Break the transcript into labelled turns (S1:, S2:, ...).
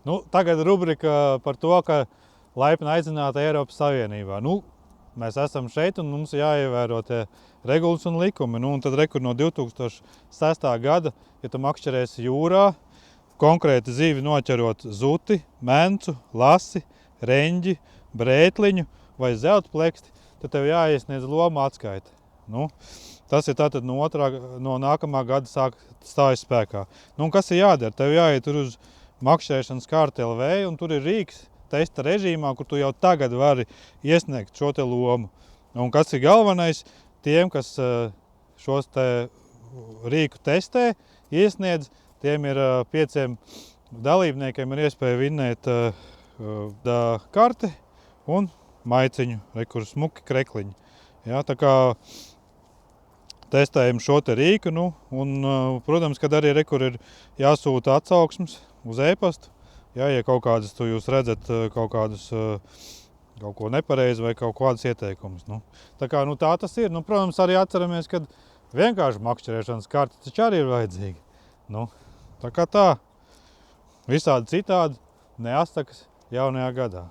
S1: Nu, tagad rubrika par to, ka laipni aicināti Eiropas Savienībā. Nu, mēs esam šeit un mums jāievēro tie regulas un likumi. Nu, un tad rekur no 2006. gada, ja tu makšķerēsi jūrā, konkrēti zivi noķerot zuti, mencu, lasi, reņģi, brētliņu vai zeltpleksti, tad tev jāiesniedz loma atskaite. Nu, tas ir tātad no nākamā gada stājas spēkā. Nu, un kas ir jādara? Tev jāiet tur uz makšķerēšanas kārta LV, un tur ir rīks testa režīmā, kur tu jau tagad vari iesniegt šo te lomu. Un kas ir galvenais? Tiem, kas šos te rīku testē, iesniedz, tiem ir 5 dalībniekiem ir iespēja vinnēt karti un maiciņu, kur smuki krekliņi. Ja, tā kā testējam šo te rīku, nu, un, protams, kad arī rekur ir jāsūta atsauksmes uz e-pastu. Ja kaut kādas jūs redzat kaut ko nepareizi vai kaut kādas ieteikumus. Nu. Tā kā tā tas ir. Nu, protams, arī atceramies, ka vienkārši makšķerēšanas karti taču arī ir vajadzīgi. Nu, tā kā tā. Visādi citādi neastakas jaunajā gadā.